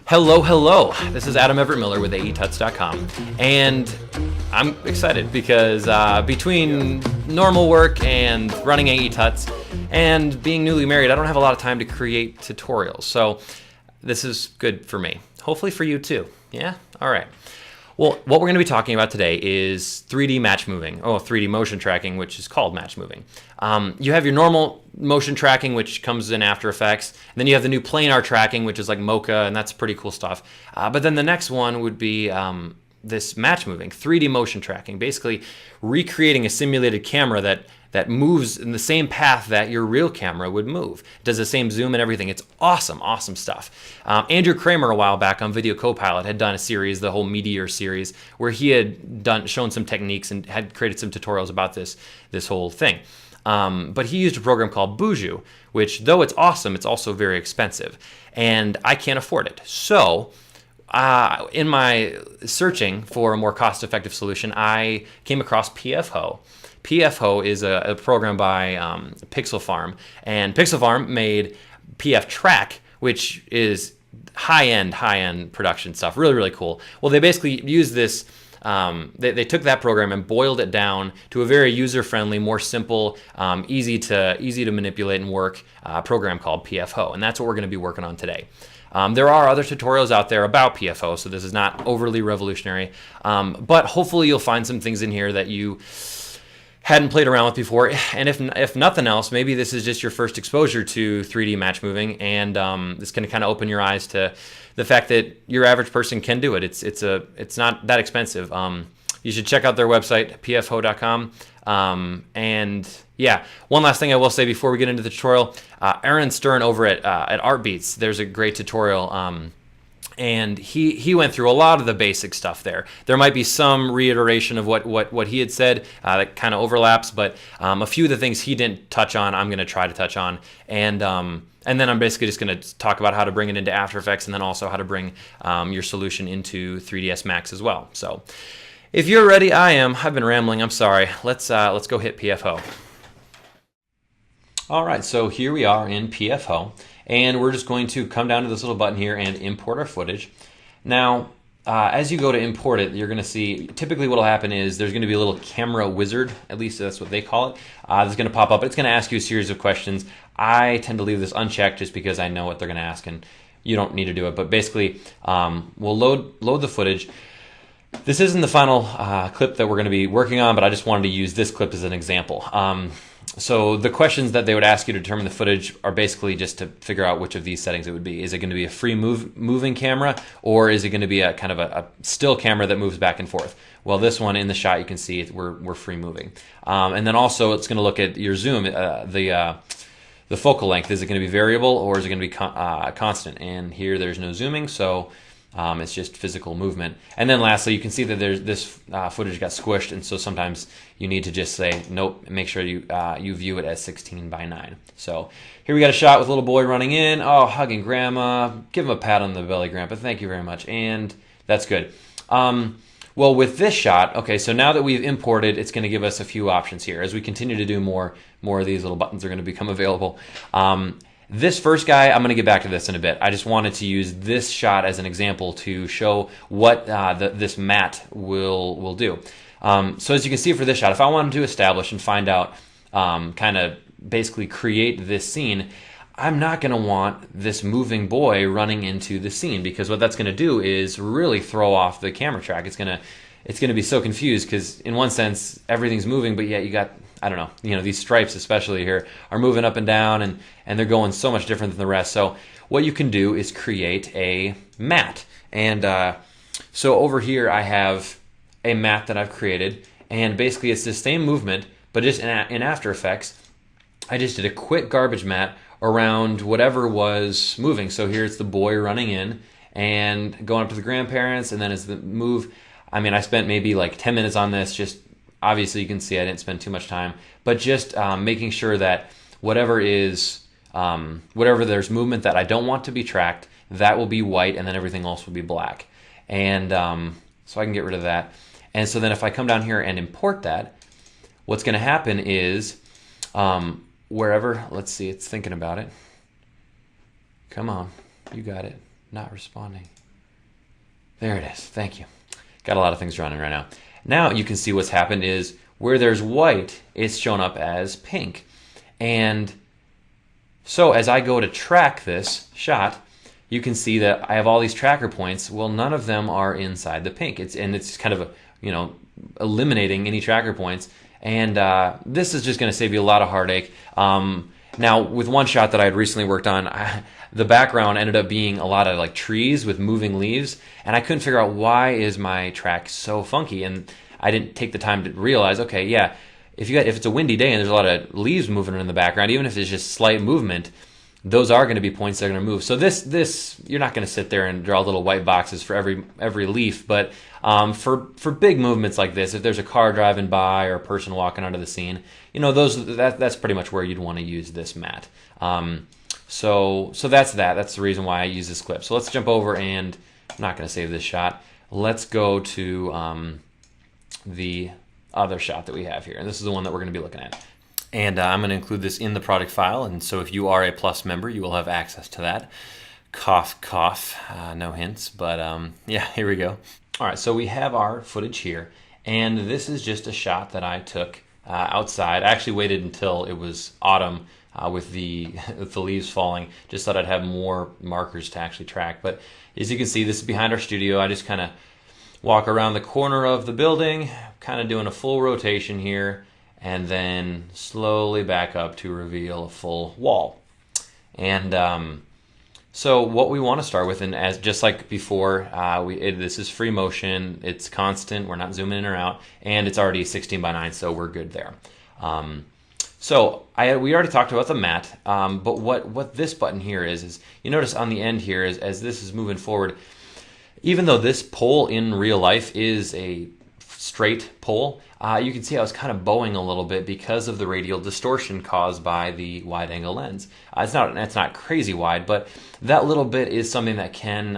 Hello, hello. This is Adam Everett Miller with AETuts.com, and I'm excited because between normal work and running AETuts and being newly married, I don't have a lot of time to create tutorials. So this is good for me. Hopefully for you too. Yeah? All right. Well, what we're going to be talking about today is 3D match moving. 3D motion tracking, which is called match moving. You have your normal motion tracking, which comes in After Effects. And then you have the new planar tracking, which is like Mocha, and that's pretty cool stuff. But then the next one would be this match moving, 3D motion tracking, basically recreating a simulated camera that moves in the same path that your real camera would move. It does the same zoom and everything. It's awesome, awesome stuff. Andrew Kramer a while back on Video Copilot had done a series, the whole Meteor series, where he had shown some techniques and had created some tutorials about this whole thing. But he used a program called Buju, which though it's awesome, it's also very expensive. And I can't afford it. So in my searching for a more cost-effective solution, I came across PFhoe. PFhoe is a program by PixelFarm, and PixelFarm made PFTrack, which is high-end production stuff. Really, really cool. Well, they basically used this. They took that program and boiled it down to a very user-friendly, more simple, easy to manipulate and work program called PFhoe, and that's what we're going to be working on today. There are other tutorials out there about PFhoe, so this is not overly revolutionary, but hopefully you'll find some things in here that you hadn't played around with before, and if nothing else, maybe this is just your first exposure to 3D match moving, and it's going to kind of open your eyes to the fact that your average person can do it. It's not that expensive. You should check out their website, PFhoe.com. And yeah, one last thing I will say before we get into the tutorial, Aaron Stern over at ArtBeats, there's a great tutorial. And he went through a lot of the basic stuff there. There might be some reiteration of what he had said that kind of overlaps, but a few of the things he didn't touch on, I'm going to try to touch on. And then I'm basically just going to talk about how to bring it into After Effects, and then also how to bring your solution into 3ds Max as well. So if you're ready, I am. I've been rambling. I'm sorry. Let's go hit PFhoe. All right, so here we are in PFhoe. And we're just going to come down to this little button here and import our footage. Now, as you go to import it, you're going to see, typically what will happen is there's going to be a little camera wizard, at least that's what they call it, that's going to pop up. It's going to ask you a series of questions. I tend to leave this unchecked just because I know what they're going to ask, and you don't need to do it. But basically, we'll load the footage. This isn't the final clip that we're going to be working on, but I just wanted to use this clip as an example. So the questions that they would ask you to determine the footage are basically just to figure out which of these settings it would be. Is it going to be a free moving camera, or is it going to be a kind of a still camera that moves back and forth? Well, this one in the shot you can see we're free moving. And then also it's going to look at your zoom, the focal length. Is it going to be variable, or is it going to be constant? And here there's no zooming, so it's just physical movement. And then lastly, you can see that this footage got squished, and so sometimes you need to just say nope, make sure you view it as 16:9. So here we got a shot with a little boy running in, hugging grandma. Give him a pat on the belly, grandpa, thank you very much. And that's good. Well, with this shot, okay, so now that we've imported, it's going to give us a few options here. As we continue to do more of these little buttons are going to become available. This first guy, I'm going to get back to this in a bit. I just wanted to use this shot as an example to show what this mat will do. So as you can see for this shot, if I wanted to establish and find out, kind of basically create this scene, I'm not going to want this moving boy running into the scene, because what that's going to do is really throw off the camera track. It's going to be so confused, because in one sense everything's moving, but yet you got, I don't know, these stripes especially here are moving up and down, and they're going so much different than the rest. So what you can do is create a mat. And so over here I have a mat that I've created, and basically it's the same movement, but just in After Effects, I just did a quick garbage mat around whatever was moving. So here it's the boy running in and going up to the grandparents, and then as the move, I mean, I spent maybe like 10 minutes on this. Just obviously you can see I didn't spend too much time, but just making sure that whatever there's movement that I don't want to be tracked, that will be white, and then everything else will be black. And so I can get rid of that. And so then if I come down here and import that, what's going to happen is wherever, let's see, it's thinking about it. Come on, you got it. not responding. There it is. Thank you. Got a lot of things running right now. Now you can see what's happened is where there's white, it's shown up as pink. And so as I go to track this shot, you can see that I have all these tracker points. Well, none of them are inside the pink. It's kind of eliminating any tracker points. And this is just going to save you a lot of heartache. Now, with one shot that I had recently worked on, the background ended up being a lot of like trees with moving leaves, and I couldn't figure out why is my track so funky. And I didn't take the time to realize, okay, yeah, if it's a windy day and there's a lot of leaves moving in the background, even if it's just slight movement, those are going to be points that are going to move. So this you're not going to sit there and draw little white boxes for every leaf, but for big movements like this, if there's a car driving by or a person walking onto the scene, that's pretty much where you'd want to use this mat. So that's that. That's the reason why I use this clip. So let's jump over, and I'm not going to save this shot. Let's go to the other shot that we have here, and this is the one that we're going to be looking at. And I'm going to include this in the product file, and so if you are a Plus member, you will have access to that. Cough, cough, no hints, but yeah, here we go. All right, so we have our footage here, and this is just a shot that I took outside. I actually waited until it was autumn with the leaves falling, just thought I'd have more markers to actually track. But as you can see, this is behind our studio. I just kind of walk around the corner of the building, kind of doing a full rotation here, and then slowly back up to reveal a full wall. And so what we want to start with, and as just like before, this is free motion, it's constant, we're not zooming in or out, and it's already 16 by 9, so we're good there. So we already talked about the mat, but what this button here is you notice on the end here, as this is moving forward, even though this pole in real life is a straight pole, you can see I was kind of bowing a little bit because of the radial distortion caused by the wide angle lens. It's not crazy wide, but that little bit is something that can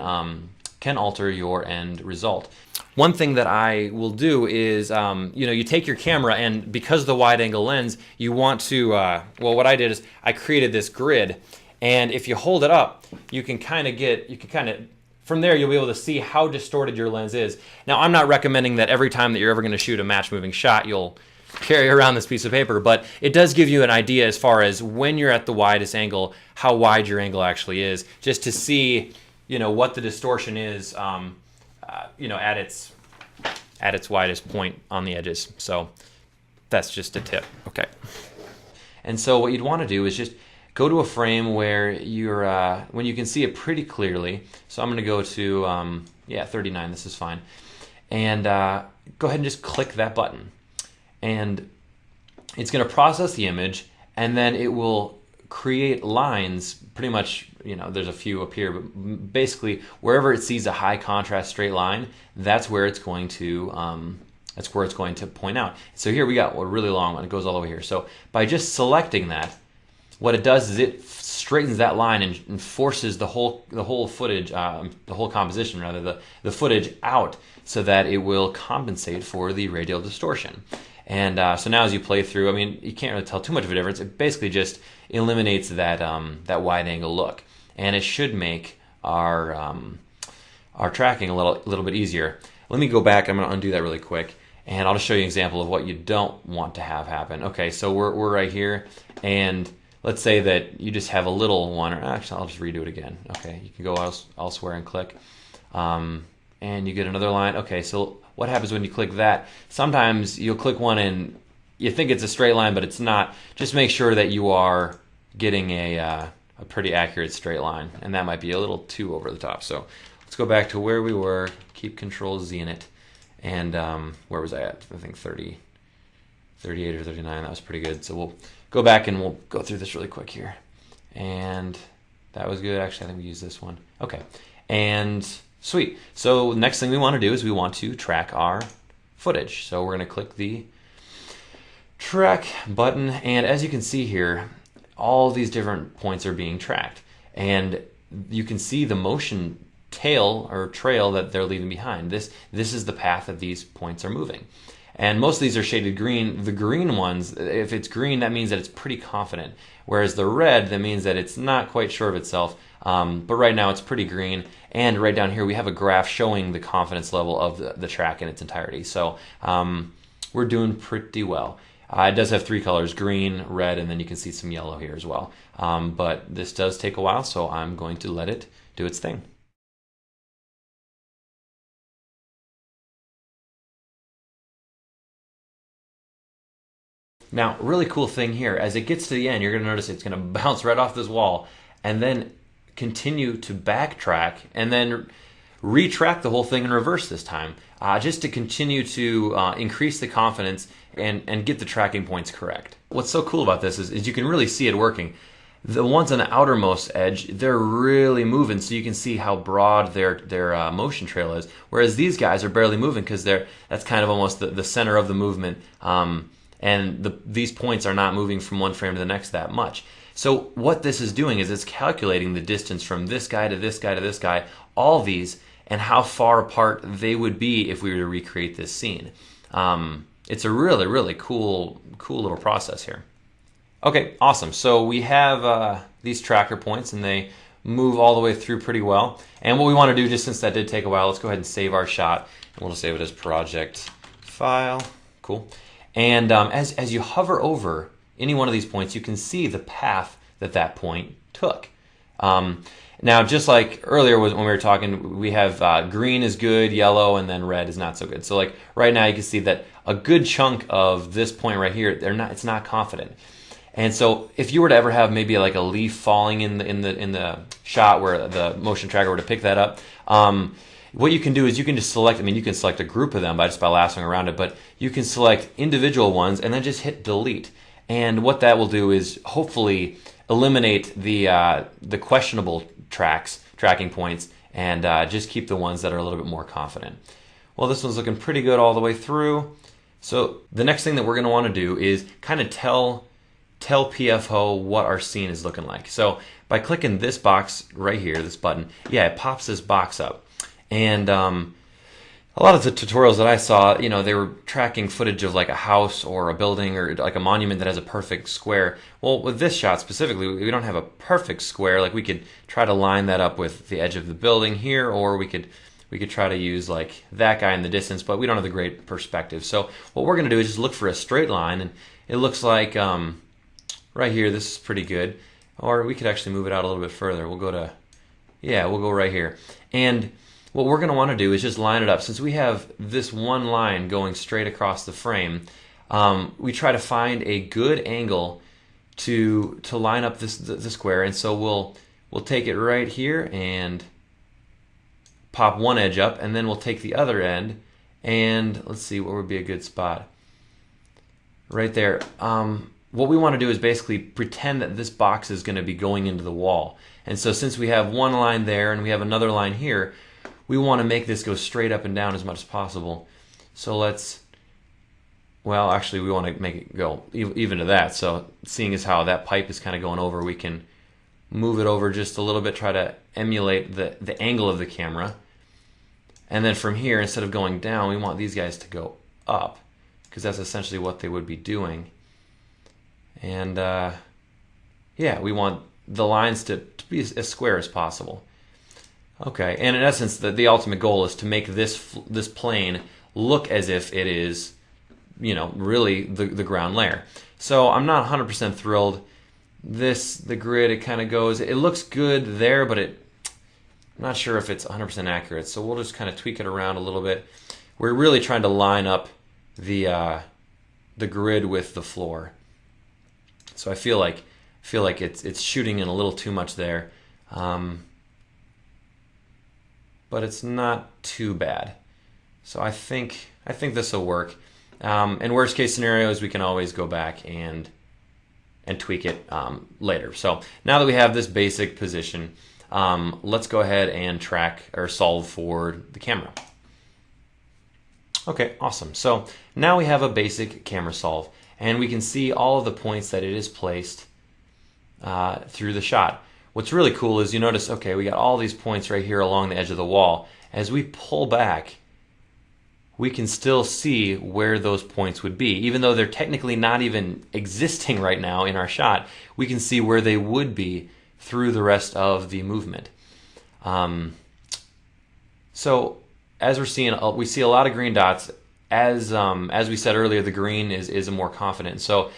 alter your end result. One thing that I will do is, you take your camera, and because of the wide angle lens, you want to, what I did is I created this grid, and if you hold it up, you can kind of from there, you'll be able to see how distorted your lens is. Now, I'm not recommending that every time that you're ever going to shoot a match-moving shot, you'll carry around this piece of paper, but it does give you an idea as far as when you're at the widest angle, how wide your angle actually is, just to see, what the distortion is, at its widest point on the edges. So that's just a tip. Okay. And so what you'd want to do is just go to a frame where when you can see it pretty clearly. So I'm going to go to 39. This is fine, and go ahead and just click that button, and it's going to process the image, and then it will create lines. Pretty much, there's a few up here, but basically wherever it sees a high contrast straight line, that's where it's going to point out. So here we got a really long one. It goes all the way here. So by just selecting that, what it does is it straightens that line and forces the whole footage, the whole composition rather, the footage out, so that it will compensate for the radial distortion. And so now as you play through, you can't really tell too much of a difference. It basically just eliminates that wide angle look, and it should make our tracking a little bit easier. Let me go back. I'm going to undo that really quick, and I'll just show you an example of what you don't want to have happen. Okay, so we're right here, and let's say that you just have a little one, or actually I'll just redo it again. Okay, you can go elsewhere and click, and you get another line. Okay, so what happens when you click that? Sometimes you'll click one and you think it's a straight line, but it's not. Just make sure that you are getting a pretty accurate straight line, and that might be a little too over the top. So let's go back to where we were, keep Control Z in it, and where was I at? I think 38 or 39, that was pretty good. So we'll go back and we'll go through this really quick here. And that was good. Actually, I think we use this one. Okay, and sweet. So next thing we want to do is we want to track our footage. So we're going to click the track button, and as you can see here, all these different points are being tracked, and you can see the motion tail or trail that they're leaving behind. This is the path that these points are moving. And most of these are shaded green. The green ones, if it's green, that means that it's pretty confident. Whereas the red, that means that it's not quite sure of itself. But right now it's pretty green. And right down here, we have a graph showing the confidence level of the track in its entirety. So we're doing pretty well. It does have 3 colors, green, red, and then you can see some yellow here as well. But this does take a while, so I'm going to let it do its thing. Now, really cool thing here, as it gets to the end, you're going to notice it's going to bounce right off this wall and then continue to backtrack and then retrack the whole thing in reverse this time, just to continue to increase the confidence and get the tracking points correct. What's so cool about this is you can really see it working. The ones on the outermost edge, they're really moving, so you can see how broad their motion trail is, whereas these guys are barely moving because that's kind of almost the center of the movement. And these points are not moving from one frame to the next that much. So what this is doing is it's calculating the distance from this guy to this guy to this guy, all these, and how far apart they would be if we were to recreate this scene. It's a really, really cool little process here. Okay, awesome. So we have these tracker points, and they move all the way through pretty well. And what we want to do, just since that did take a while, let's go ahead and save our shot. And we'll just save it as project file. Cool. And as you hover over any one of these points, you can see the path that point took. Now, just like earlier when we were talking, we have green is good, yellow, and then red is not so good. So like right now, you can see that a good chunk of this point right here, it's not confident. And so if you were to ever have maybe like a leaf falling in the shot where the motion tracker were to pick that up, what you can do is you can just select, you can select a group of them by lassoing around it, but you can select individual ones and then just hit delete. And what that will do is hopefully eliminate the questionable tracking points, and just keep the ones that are a little bit more confident. Well, this one's looking pretty good all the way through. So the next thing that we're going to want to do is kind of tell PFhoe what our scene is looking like. So by clicking this box right here, this button, it pops this box up. And a lot of the tutorials that I saw, they were tracking footage of like a house or a building or like a monument that has a perfect square. Well, with this shot specifically, we don't have a perfect square. Like we could try to line that up with the edge of the building here, or we could try to use like that guy in the distance, but we don't have the great perspective. So what we're going to do is just look for a straight line, and it looks like right here, this is pretty good. Or we could actually move it out a little bit further. We'll go right here. And what we're going to want to do is just line it up. Since we have this one line going straight across the frame, we try to find a good angle to line up the square. And so we'll take it right here and pop one edge up, and then we'll take the other end, and let's see what would be a good spot. Right there. What we want to do is basically pretend that this box is going to be going into the wall. And so since we have one line there and we have another line here, we want to make this go straight up and down as much as possible. So actually we want to make it go even to that. So seeing as how that pipe is kind of going over, we can move it over just a little bit, try to emulate the angle of the camera. And then from here, instead of going down, we want these guys to go up, because that's essentially what they would be doing. And we want the lines to be as square as possible. Okay, and in essence, the ultimate goal is to make this plane look as if it is, really the ground layer. So I'm not 100% thrilled. The grid, it kind of goes, it looks good there, but I'm not sure if it's 100% accurate. So we'll just kind of tweak it around a little bit. We're really trying to line up the grid with the floor. So I feel like it's shooting in a little too much there. But it's not too bad. So I think this will work. And worst case scenarios, we can always go back and tweak it later. So now that we have this basic position, let's go ahead and track or solve for the camera. Okay, awesome. So now we have a basic camera solve, and we can see all of the points that it is placed through the shot. What's really cool is you notice, okay, we got all these points right here along the edge of the wall. As we pull back, we can still see where those points would be. Even though they're technically not even existing right now in our shot, we can see where they would be through the rest of the movement. So as we're seeing, we see a lot of green dots. As we said earlier, the green is a more confident. So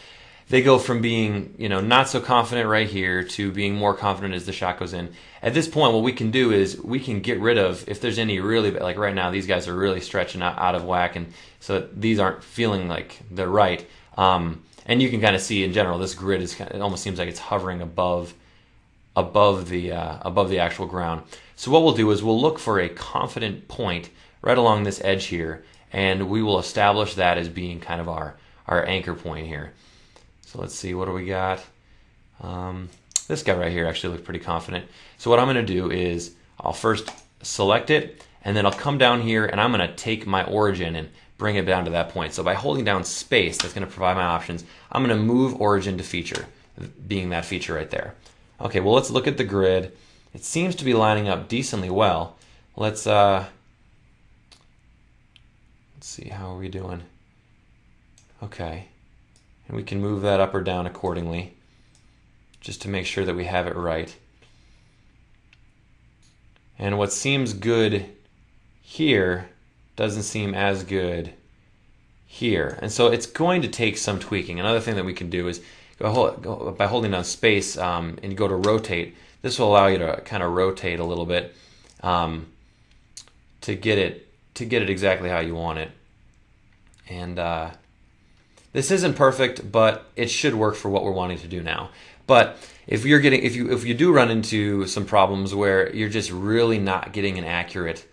they go from being, not so confident right here to being more confident as the shot goes in. At this point, what we can do is we can get rid of, if there's any really, like right now, these guys are really stretching out of whack, and so these aren't feeling like they're right. And you can kind of see in general, this grid it almost seems like it's hovering above the actual ground. So what we'll do is we'll look for a confident point right along this edge here, and we will establish that as being kind of our anchor point here. So let's see, what do we got? This guy right here actually looks pretty confident. So what I'm going to do is I'll first select it, and then I'll come down here and I'm going to take my origin and bring it down to that point. So by holding down space, that's going to provide my options. I'm going to move origin to feature, being that feature right there. Okay, well, let's look at the grid. It seems to be lining up decently well. Let's see, how are we doing? Okay, and we can move that up or down accordingly, just to make sure that we have it right. And what seems good here doesn't seem as good here. And so it's going to take some tweaking. Another thing that we can do is by holding down space and you go to rotate. This will allow you to kind of rotate a little bit to get it exactly how you want it. And this isn't perfect, but it should work for what we're wanting to do now. But if you do run into some problems where you're just really not getting an accurate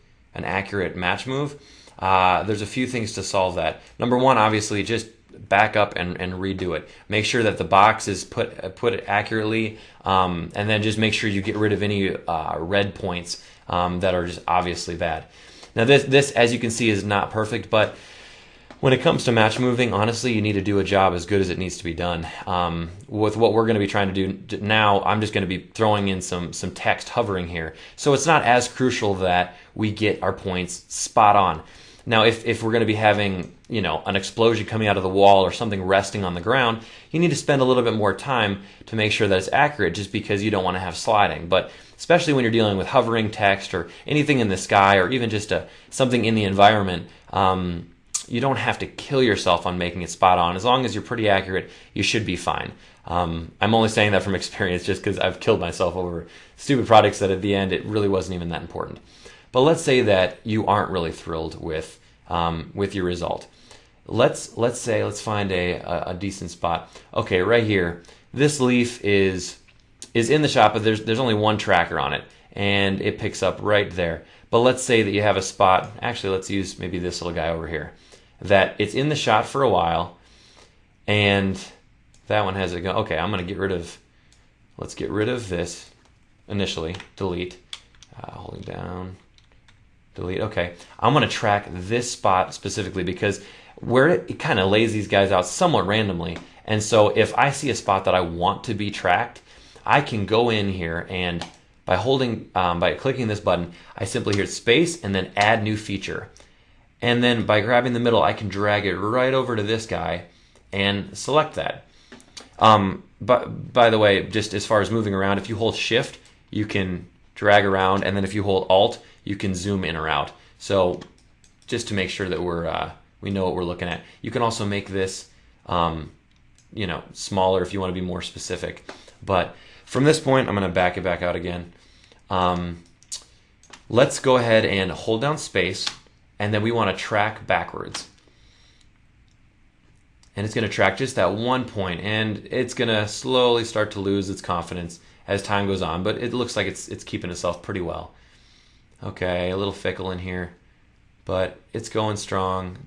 match move, there's a few things to solve that. Number one, obviously, just back up and redo it. Make sure that the box is put it accurately, and then just make sure you get rid of any red points that are just obviously bad. Now this, as you can see, is not perfect, but when it comes to match moving, honestly, you need to do a job as good as it needs to be done. With what we're going to be trying to do now, I'm just going to be throwing in some text hovering here. So it's not as crucial that we get our points spot on. Now, if we're going to be having, an explosion coming out of the wall or something resting on the ground, you need to spend a little bit more time to make sure that it's accurate, just because you don't want to have sliding. But especially when you're dealing with hovering text or anything in the sky, or even just something in the environment, you don't have to kill yourself on making it spot on. As long as you're pretty accurate, you should be fine. I'm only saying that from experience, just because I've killed myself over stupid products that at the end it really wasn't even that important. But let's say that you aren't really thrilled with your result. Let's find a decent spot. Okay, right here, this leaf is in the shot, but there's only one tracker on it, and it picks up right there. But let's say that you have a spot. Actually, let's use maybe this little guy over here, that it's in the shot for a while, and that one has a go. Okay, I'm going to get rid of. Let's get rid of this initially. Delete. Holding down. Delete. Okay, I'm going to track this spot specifically because where it kind of lays these guys out somewhat randomly. And so if I see a spot that I want to be tracked, I can go in here and by clicking this button, I simply hit space and then add new feature. And then by grabbing the middle, I can drag it right over to this guy and select that. But by the way, just as far as moving around, if you hold shift, you can drag around, and then if you hold alt, you can zoom in or out. So just to make sure that we know what we're looking at. You can also make this smaller if you want to be more specific. But from this point, I'm going to back it back out again. Let's go ahead and hold down space, and then we want to track backwards. And it's going to track just that one point, and it's going to slowly start to lose its confidence as time goes on, but it looks like it's keeping itself pretty well. Okay, a little fickle in here, but it's going strong,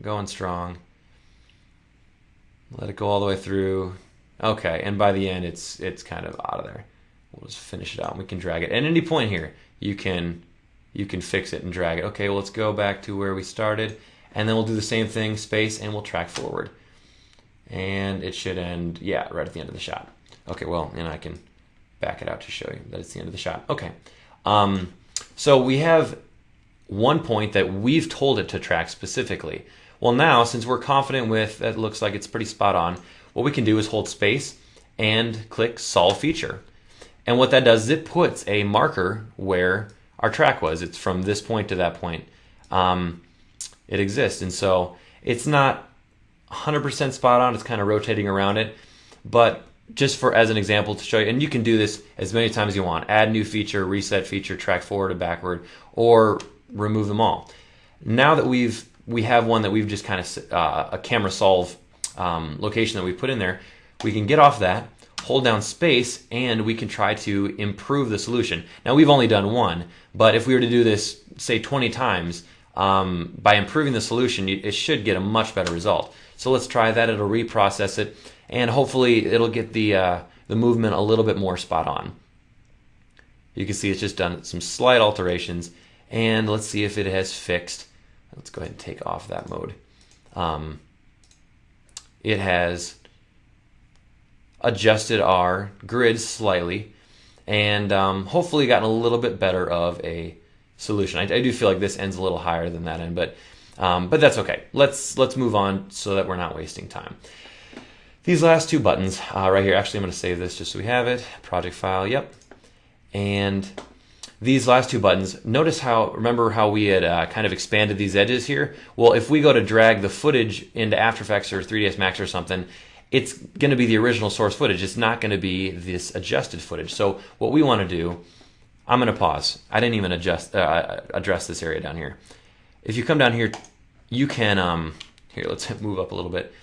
Let it go all the way through. Okay, and by the end, it's kind of out of there. We'll just finish it out, and we can drag it. At any point here, you can fix it and drag it. Okay, well, let's go back to where we started, and then we'll do the same thing, space, and we'll track forward. And it should end, yeah, right at the end of the shot. Okay, well, and I can back it out to show you that it's the end of the shot. Okay, so we have one point that we've told it to track specifically. Well, now, since we're confident with that, looks like it's pretty spot on, what we can do is hold space and click solve feature. And what that does is it puts a marker where our track was. It's from this point to that point. it exists. And so it's not 100% spot on, it's kind of rotating around it, but just for as an example to show you, and you can do this as many times as you want, add new feature, reset feature, track forward and backward, or remove them all. Now that we have one that we've just kind of a camera solve location that we put in there, we can get off that, hold down space, and we can try to improve the solution. Now we've only done one, but if we were to do this, say 20 times, by improving the solution, it should get a much better result. So let's try that. It'll reprocess it, and hopefully it'll get the movement a little bit more spot on. You can see it's just done some slight alterations, and let's see if it has fixed. Let's go ahead and take off that mode. It has adjusted our grid slightly, and hopefully gotten a little bit better of a solution. I do feel like this end's a little higher than that end, but that's okay. Let's move on so that we're not wasting time. These last two buttons right here, actually I'm going to save this just so we have it. Project file, yep. And these last two buttons, notice how, remember how we had kind of expanded these edges here? Well, if we go to drag the footage into After Effects or 3ds Max or something, it's going to be the original source footage. It's not going to be this adjusted footage. So what we want to do, I'm going to pause. I didn't even address this area down here. If you come down here, you can, here, let's move up a little bit.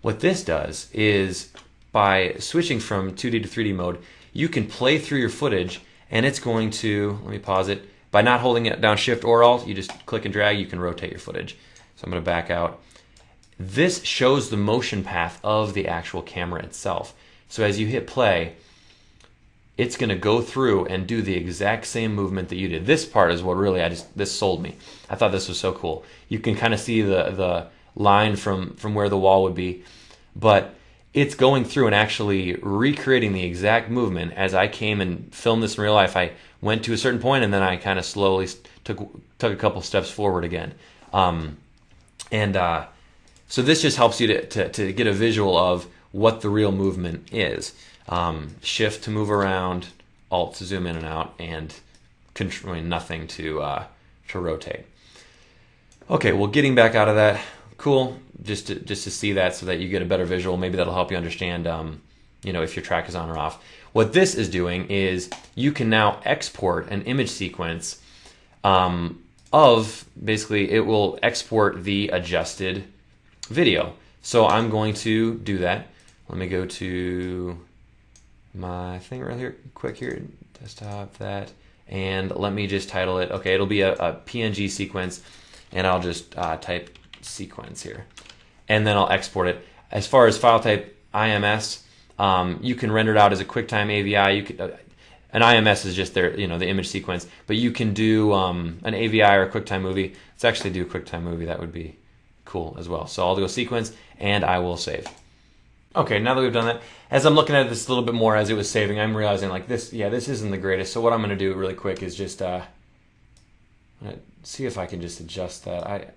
What this does is by switching from 2D to 3D mode, you can play through your footage, and it's going to, let me pause it, by not holding it down Shift or Alt, you just click and drag, you can rotate your footage. So I'm going to back out. This shows the motion path of the actual camera itself. So as you hit play, it's going to go through and do the exact same movement that you did. This part is what really, this sold me. I thought this was so cool. You can kind of see the line from where the wall would be, but it's going through and actually recreating the exact movement. As I came and filmed this in real life, I went to a certain point and then I kind of slowly took a couple steps forward again. So this just helps you to get a visual of what the real movement is. Shift to move around, Alt to zoom in and out, and nothing to rotate. Okay, well, getting back out of that, cool. Just to see that so that you get a better visual. Maybe that'll help you understand, if your track is on or off. What this is doing is you can now export an image sequence of, basically, it will export the adjusted video. So I'm going to do that. Let me go to my thing right here, quick here, desktop, that, and let me just title it. Okay, it'll be a PNG sequence, and I'll just type sequence here, and then I'll export it. As far as file type IMS, you can render it out as a QuickTime AVI. You could, an IMS is just the image sequence, but you can do an AVI or a QuickTime movie. Let's actually do a QuickTime movie. That would be cool as well. So I'll go sequence, and I will save. Okay, now that we've done that, as I'm looking at this a little bit more as it was saving, I'm realizing like this isn't the greatest. So what I'm going to do really quick is just see if I can just adjust that. I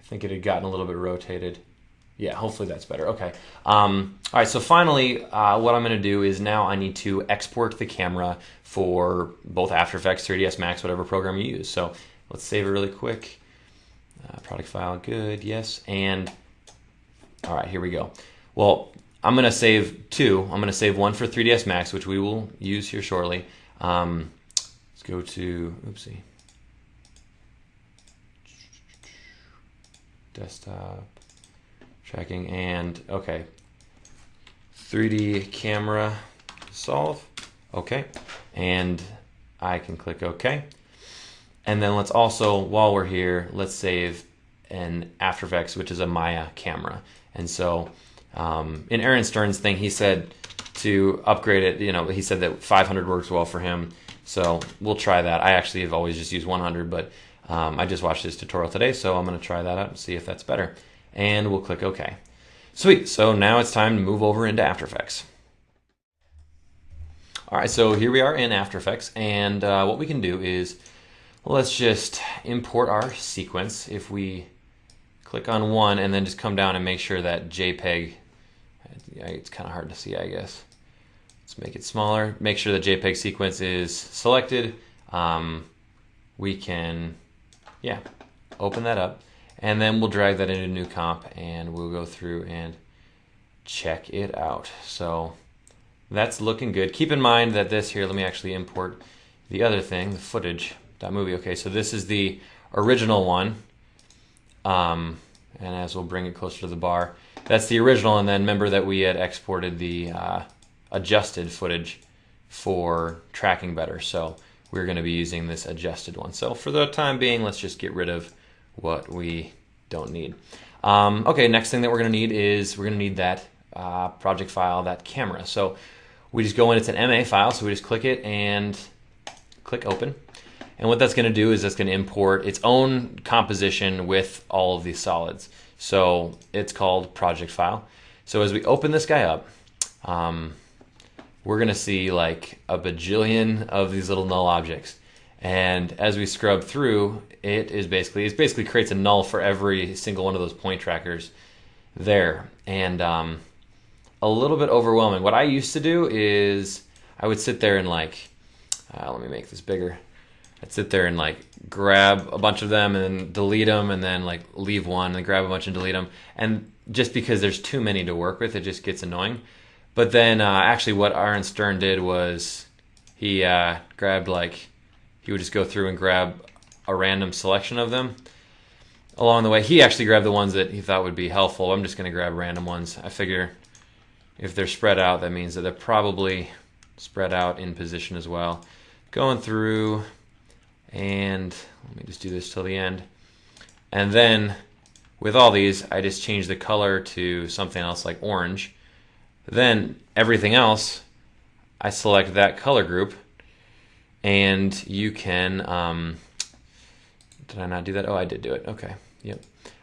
think it had gotten a little bit rotated. Yeah, hopefully that's better. Okay. All right, so finally, what I'm going to do is now I need to export the camera for both After Effects, 3ds Max, whatever program you use. So let's save it really quick. Product file, good, yes. And all right, here we go. Well, I'm going to save two. I'm going to save one for 3ds Max, which we will use here shortly. Let's go to, oopsie. Desktop, tracking, and okay. 3D camera solve, okay. And I can click OK. And then let's also, while we're here, let's save an After Effects, which is a Maya camera. And so in Aaron Stern's thing, he said to upgrade it, he said that 500 works well for him. So we'll try that. I actually have always just used 100, but I just watched this tutorial today, so I'm going to try that out and see if that's better. And we'll click OK. Sweet. So now it's time to move over into After Effects. All right, so here we are in After Effects, and what we can do is, let's just import our sequence. If we click on one and then just come down and make sure that JPEG, it's kind of hard to see, I guess. Let's make it smaller. Make sure the JPEG sequence is selected. we can, yeah, open that up, and then we'll drag that into new comp, and we'll go through and check it out. So that's looking good. Keep in mind that this here, let me actually import the other thing, the footage.movie. Okay, so this is the original one. And as we'll bring it closer to the bar, that's the original, and then remember that we had exported the adjusted footage for tracking better. So we're going to be using this adjusted one. So for the time being, let's just get rid of what we don't need. Okay, next thing that we're going to need is we're going to need that project file, that camera. So we just go in, it's an MA file, so we just click it and click open. And what that's going to do is that's going to import its own composition with all of these solids. So it's called project file. So as we open this guy up, we're going to see like a bajillion of these little null objects. And as we scrub through, it basically creates a null for every single one of those point trackers there. And a little bit overwhelming. What I used to do is I would sit there and like, let me make this bigger. I'd sit there and like grab a bunch of them and then delete them, and then like leave one and then grab a bunch and delete them. And just because there's too many to work with, it just gets annoying. But then actually what Aaron Stern did was he grabbed like, he would just go through and grab a random selection of them along the way. He actually grabbed the ones that he thought would be helpful. I'm just going to grab random ones. I figure if they're spread out, that means that they're probably spread out in position as well. Going through, and let me just do this till the end. And then with all these, I just change the color to something else like orange. Then everything else, I select that color group, and you can, did I not do that? Oh, I did do it. Okay, yep.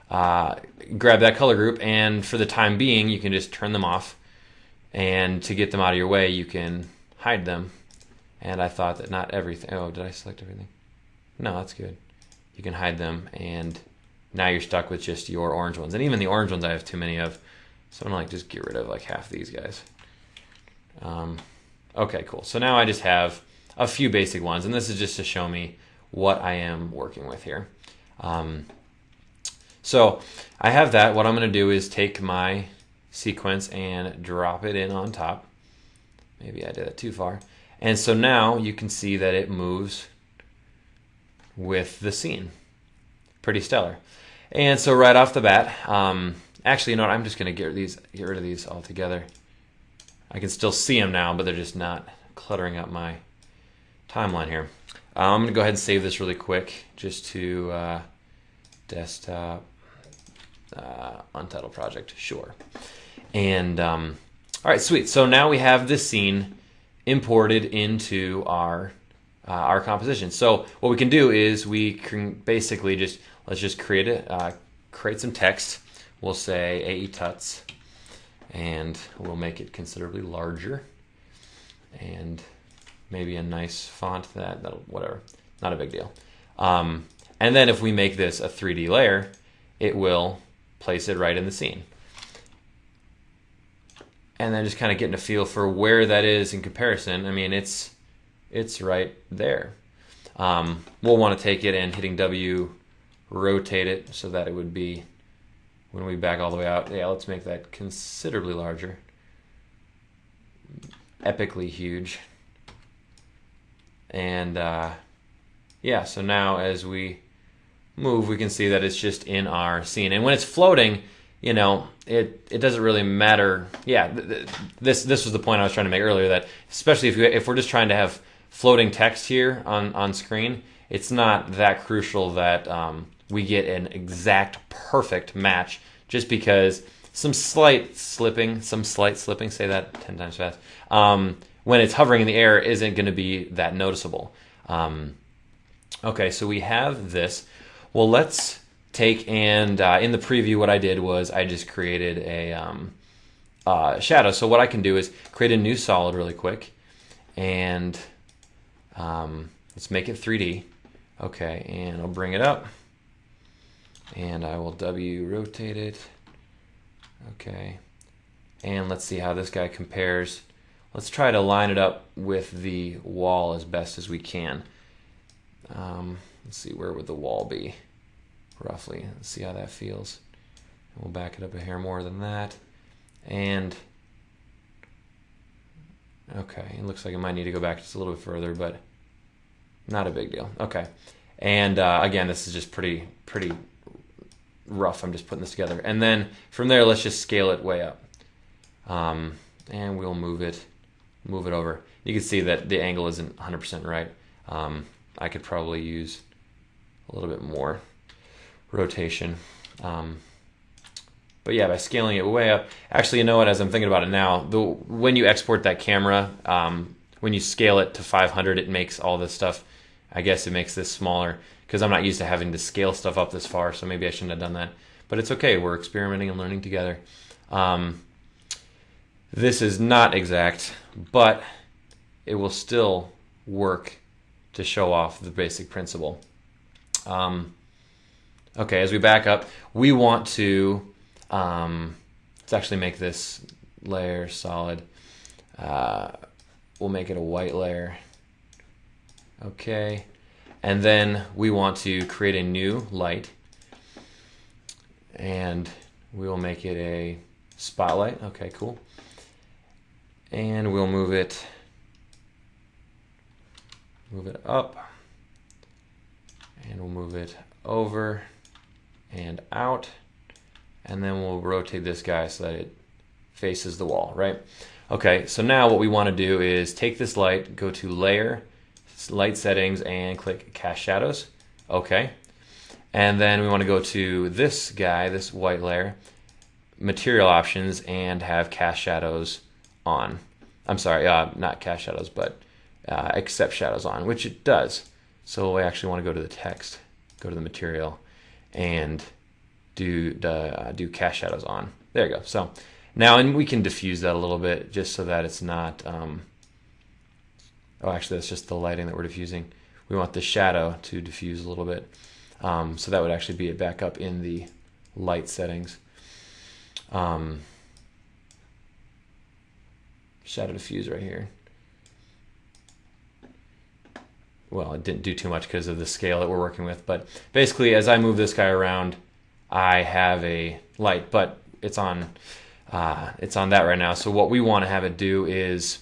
Grab that color group, and for the time being, you can just turn them off. And to get them out of your way, you can hide them. And I thought that not everything, oh, did I select everything? No, that's good. You can hide them, and now you're stuck with just your orange ones. And even the orange ones I have too many of, so I'm gonna like just get rid of like half these guys. Okay, cool. So now I just have a few basic ones, and this is just to show me what I am working with here. So I have that. What I'm gonna do is take my sequence and drop it in on top. Maybe I did that too far. And so now you can see that it moves with the scene. Pretty stellar. And so right off the bat, actually, you know what? I'm just going to get rid of these altogether. I can still see them now, but they're just not cluttering up my timeline here. I'm going to go ahead and save this really quick, just to desktop, untitled project, sure. And all right, sweet. So now we have this scene imported into our composition. So what we can do is we can basically just, let's just create some text. We'll say AE Tuts, and we'll make it considerably larger, and maybe a nice font that'll whatever, not a big deal. And then if we make this a 3D layer, it will place it right in the scene. And then just kind of getting a feel for where that is in comparison. I mean, it's right there. We'll want to take it and hitting W, rotate it so that it would be, when we back all the way out, yeah, let's make that considerably larger. Epically huge. And yeah, so now as we move, we can see that it's just in our scene. And when it's floating, you know, it doesn't really matter. Yeah, this was the point I was trying to make earlier, that especially if we're just trying to have floating text here on screen, it's not that crucial that we get an exact perfect match, just because some slight slipping, say that 10 times fast, when it's hovering in the air isn't going to be that noticeable. Okay, so we have this. Well, let's take and in the preview, what I did was I just created a shadow. So what I can do is create a new solid really quick, and let's make it 3D. Okay, and I'll bring it up, and I will W rotate it. Okay, and let's see how this guy compares. Let's try to line it up with the wall as best as we can. Let's see, where would the wall be roughly? Let's see how that feels. We'll back it up a hair more than that. And okay, it looks like it might need to go back just a little bit further, but not a big deal. Okay, and again, this is just pretty rough. I'm just putting this together, and then from there, let's just scale it way up, and we'll move it over. You can see that the angle isn't 100% right. I could probably use a little bit more rotation. But yeah, by scaling it way up, actually, you know what, as I'm thinking about it now, when you export that camera, when you scale it to 500, it makes all this stuff, I guess it makes this smaller, because I'm not used to having to scale stuff up this far, so maybe I shouldn't have done that. But it's okay, we're experimenting and learning together. This is not exact, but it will still work to show off the basic principle. Okay, as we back up, we want to, let's actually make this layer solid. We'll make it a white layer. Okay, and then we want to create a new light, and we will make it a spotlight. Okay, cool. And we'll move it up, and we'll move it over and out, and then we'll rotate this guy so that it faces the wall, right? Okay, so now what we want to do is take this light, go to Layer, Light Settings, and click Cast Shadows. Okay, and then we want to go to this guy, this white layer, Material Options, and have Cast Shadows on. I'm sorry, not Cast Shadows, but Accept Shadows on, which it does. So we actually want to go to the text, go to the material, and do Cast Shadows on. There you go. So now, and we can diffuse that a little bit just so that it's not, oh, actually that's just the lighting that we're diffusing. We want the shadow to diffuse a little bit. So that would actually be it back up in the light settings. Shadow diffuse right here. Well, it didn't do too much because of the scale that we're working with, but basically as I move this guy around, I have a light, but it's on that right now. So what we want to have it do is,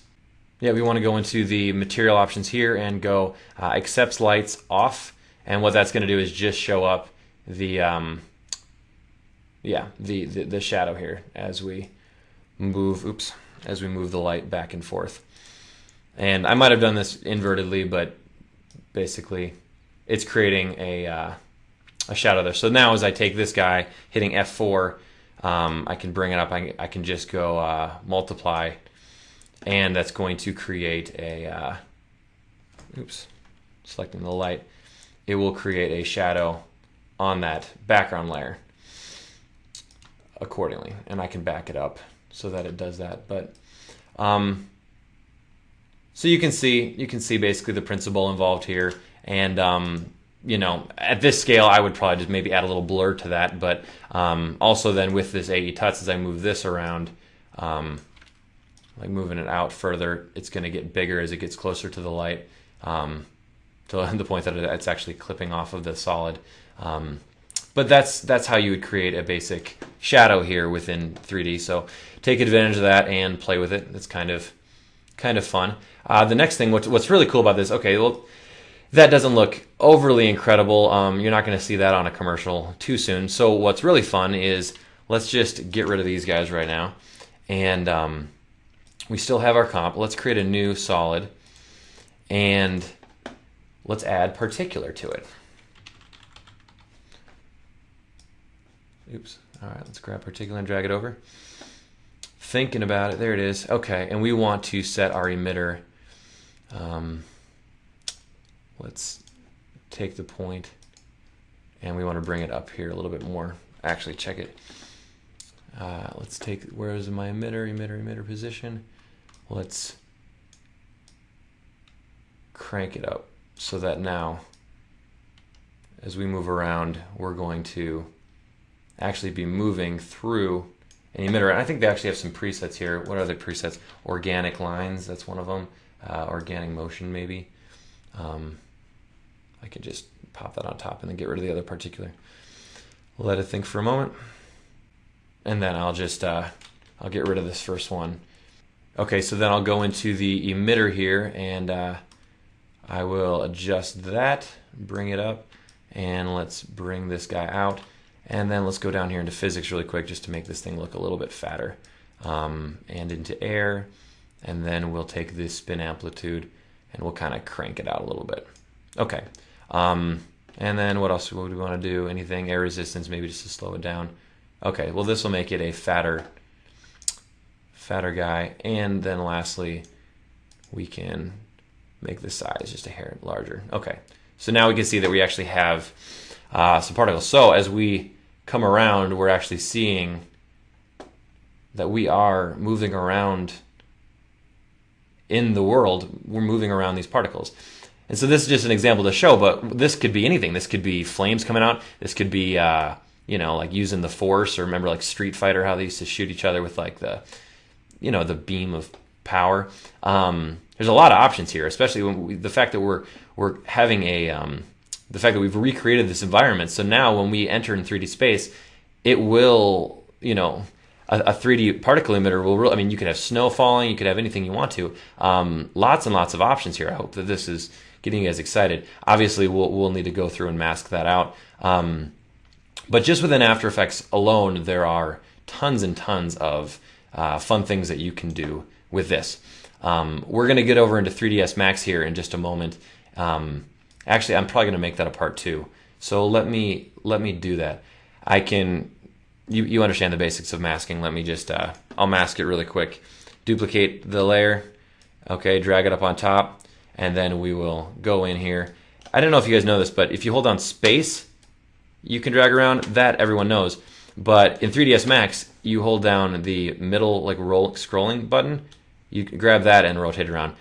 yeah, we want to go into the material options here and go accepts lights off, and what that's going to do is just show up the the shadow here as we move the light back and forth. And I might have done this invertedly, but basically it's creating a shadow there. So now as I take this guy, hitting F4, I can bring it up. I can just go multiply, and that's going to create a, selecting the light, it will create a shadow on that background layer accordingly. And I can back it up so that it does that. But so you can see basically the principle involved here. And you know, at this scale, I would probably just maybe add a little blur to that. But also then with this AE Tuts, as I move this around, like moving it out further, it's going to get bigger as it gets closer to the light, to the point that it's actually clipping off of the solid. But that's how you would create a basic shadow here within 3D. So take advantage of that and play with it. It's kind of fun. The next thing, what's really cool about this, okay, well, that doesn't look overly incredible. You're not going to see that on a commercial too soon. So what's really fun is, let's just get rid of these guys right now. And we still have our comp. Let's create a new solid, and let's add particular to it. Oops. All right, let's grab particular and drag it over. Thinking about it, there it is. Okay, and we want to set our emitter. Let's take the point, and we want to bring it up here a little bit more. Actually, check it. Let's take, where is my emitter position? Let's crank it up so that now, as we move around, we're going to actually be moving through an emitter. And I think they actually have some presets here. What are the presets? Organic lines, that's one of them. Organic motion, maybe. I can just pop that on top and then get rid of the other particular. Let it think for a moment. And then I'll just, I'll get rid of this first one. Okay, so then I'll go into the emitter here and I will adjust that, bring it up, and let's bring this guy out. And then let's go down here into physics really quick just to make this thing look a little bit fatter. And into air, and then we'll take this spin amplitude and we'll kind of crank it out a little bit. Okay. And then what else would we want to do? Anything, air resistance, maybe just to slow it down. Okay, well this will make it a fatter guy. And then lastly, we can make the size just a hair larger. Okay, so now we can see that we actually have some particles. So as we come around, we're actually seeing that we are moving around in the world. We're moving around these particles. And so this is just an example to show, but this could be anything. This could be flames coming out. This could be, you know, like using the force, or remember like Street Fighter, how they used to shoot each other with like the, you know, the beam of power. There's a lot of options here, especially when the fact that we're having a, the fact that we've recreated this environment. So now when we enter in 3D space, it will, you know, a 3D particle emitter will really, I mean, you could have snow falling, you could have anything you want to. Lots and lots of options here. I hope that this is getting you guys excited. Obviously, we'll need to go through and mask that out. But just within After Effects alone, there are tons and tons of fun things that you can do with this. We're going to get over into 3ds Max here in just a moment. Actually, I'm probably going to make that a part 2. So let me do that. I can. You understand the basics of masking. Let me just, I'll mask it really quick. Duplicate the layer, okay, drag it up on top, and then we will go in here. I don't know if you guys know this, but if you hold down space, you can drag around. That everyone knows. But in 3ds Max, you hold down the middle like scrolling button, you can grab that and rotate around.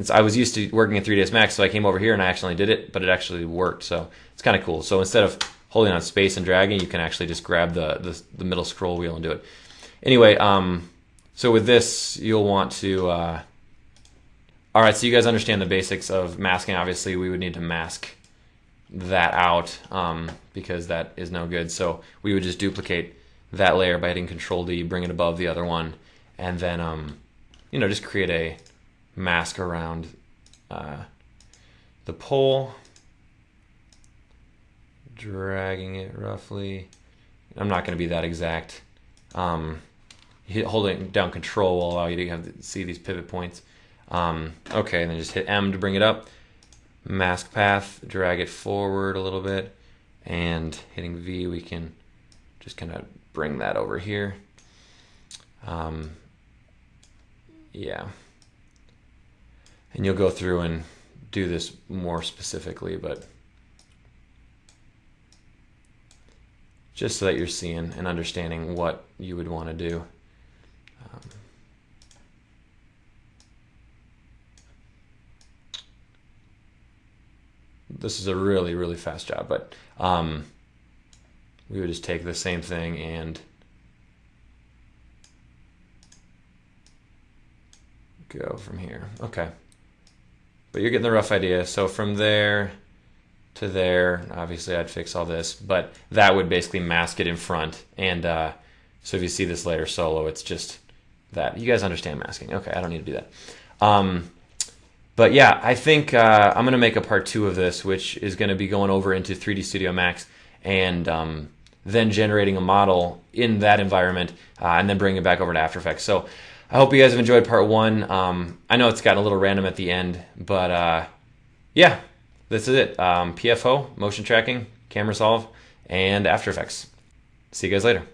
I was used to working in 3ds Max, so I came over here and I actually did it, but it actually worked, so it's kind of cool. So instead of holding on space and dragging, you can actually just grab the middle scroll wheel and do it. Anyway, so with this, you'll want to, all right, so you guys understand the basics of masking. Obviously, we would need to mask that out because that is no good. So we would just duplicate that layer by hitting Control D, bring it above the other one, and then, you know, just create a mask around the pole. Dragging it roughly. I'm not going to be that exact. Holding down Control will allow you to see these pivot points. Okay, and then just hit M to bring it up. Mask path, drag it forward a little bit, and hitting V, we can just kind of bring that over here. Yeah. And you'll go through and do this more specifically, but just so that you're seeing and understanding what you would want to do. This is a really, really fast job, but we would just take the same thing and go from here. Okay. But you're getting the rough idea. So from there to there, obviously I'd fix all this, but that would basically mask it in front. And so if you see this layer solo, it's just that. You guys understand masking. Okay, I don't need to do that. But yeah, I think I'm going to make a part 2 of this, which is going to be going over into 3D Studio Max and then generating a model in that environment and then bringing it back over to After Effects. So I hope you guys have enjoyed part 1. I know it's gotten a little random at the end, but yeah, this is it. PFhoe, motion tracking, camera solve, and After Effects. See you guys later.